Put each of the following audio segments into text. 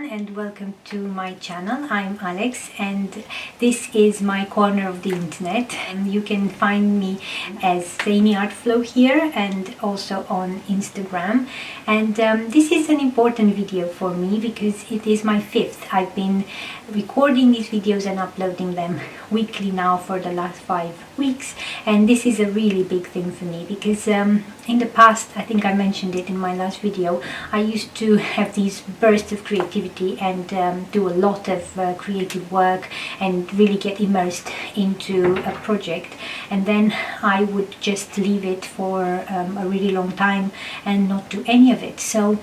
everyone, and welcome to my channel. I'm Alex and this is my corner of the internet, and you can find me as Zany Art Flow here and also on Instagram. And this is an important video for me because it is my fifth. I've been recording these videos and uploading them weekly now for the last 5 weeks, and this is a really big thing for me because in the past, I think I mentioned it in my last video, I used to have these bursts of creativity and do a lot of creative work and really get immersed into a project, and then I would just leave it for a really long time and not do any of it. So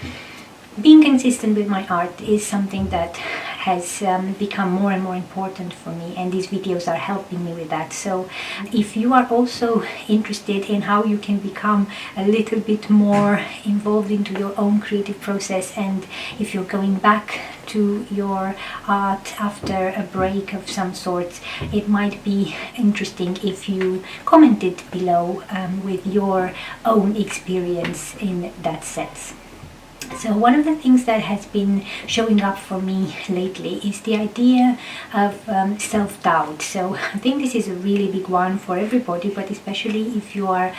being consistent with my art is something that has become more and more important for me, and these videos are helping me with that. So if you are also interested in how you can become a little bit more involved into your own creative process, and if you're going back to your art after a break of some sort, it might be interesting if you commented below with your own experience in that sense. So one of the things that has been showing up for me lately is the idea of self-doubt. So I think this is a really big one for everybody, but especially if you are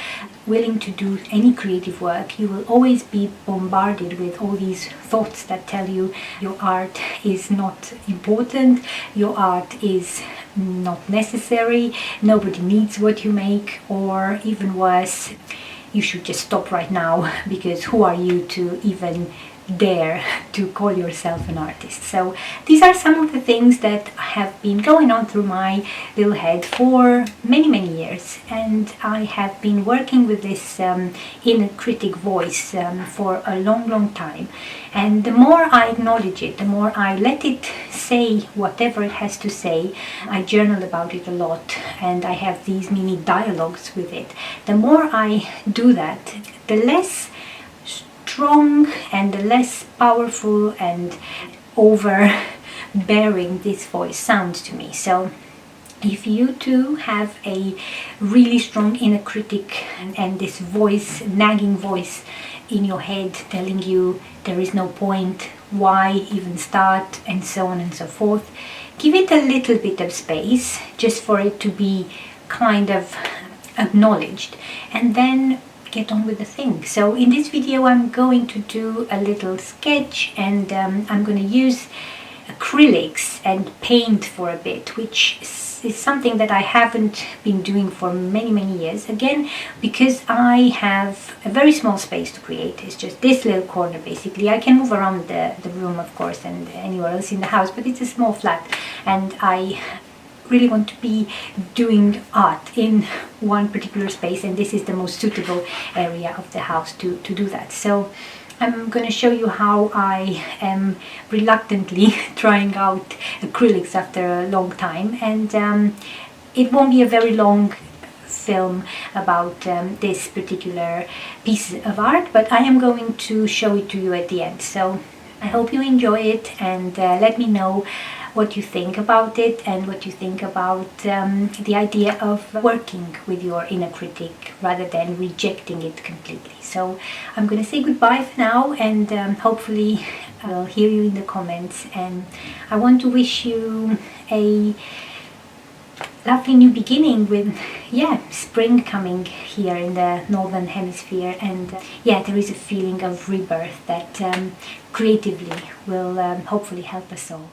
willing to do any creative work, you will always be bombarded with all these thoughts that tell you your art is not important, your art is not necessary, nobody needs what you make, or even worse, you should just stop right now because who are you to even dare to call yourself an artist? So these are some of the things that have been going on through my little head for many years, and I have been working with this inner critic voice for a long time. And the more I acknowledge it, the more I let it say whatever it has to say. I journal about it a lot and I have these mini dialogues with it. The more I do that, the less strong and the less powerful and overbearing this voice sounds to me. So if you too have a really strong inner critic and this voice, nagging voice in your head telling you there is no point, why even start, and so on and so forth, give it a little bit of space just for it to be kind of acknowledged, and then get on with the thing. So in this video I'm going to do a little sketch, and I'm going to use acrylics and paint for a bit, which is something that I haven't been doing for many years, again because I have a very small space to create. It's just this little corner basically. I can move around the room of course and anywhere else in the house, but it's a small flat and I really want to be doing art in one particular space, and this is the most suitable area of the house to do that. So I'm going to show you how I am reluctantly trying out acrylics after a long time, and it won't be a very long film about this particular piece of art, but I am going to show it to you at the end. So I hope you enjoy it, and let me know what you think about it and what you think about the idea of working with your inner critic rather than rejecting it completely. So I'm going to say goodbye for now, and hopefully I'll hear you in the comments, and I want to wish you a lovely new beginning with spring coming here in the northern hemisphere, and there is a feeling of rebirth that creatively will hopefully help us all.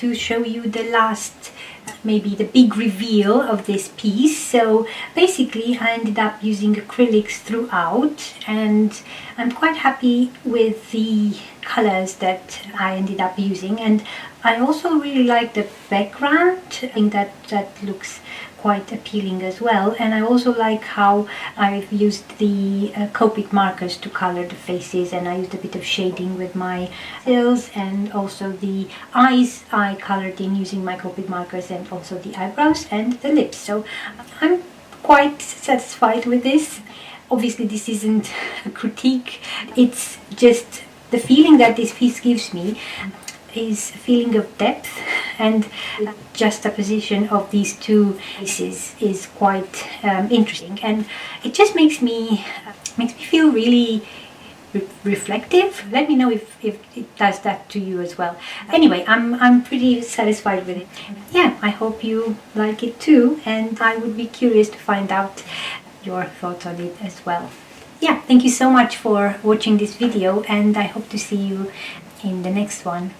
to show you the last, maybe the big reveal of this piece. So basically I ended up using acrylics throughout, and I'm quite happy with the colors that I ended up using, and I also really like the background. I think that looks quite appealing as well, and I also like how I've used the Copic markers to color the faces, and I used a bit of shading with my pencils, and also the eyes I colored in using my Copic markers, and also the eyebrows and the lips. So I'm quite satisfied with this. Obviously this isn't a critique, it's just the feeling that this piece gives me is a feeling of depth, and juxtaposition of these two pieces is quite interesting, and it just makes me feel really reflective. Let me know if it does that to you as well. Anyway, I'm pretty satisfied with it. Yeah, I hope you like it too, and I would be curious to find out your thoughts on it as well. Yeah, thank you so much for watching this video, and I hope to see you in the next one.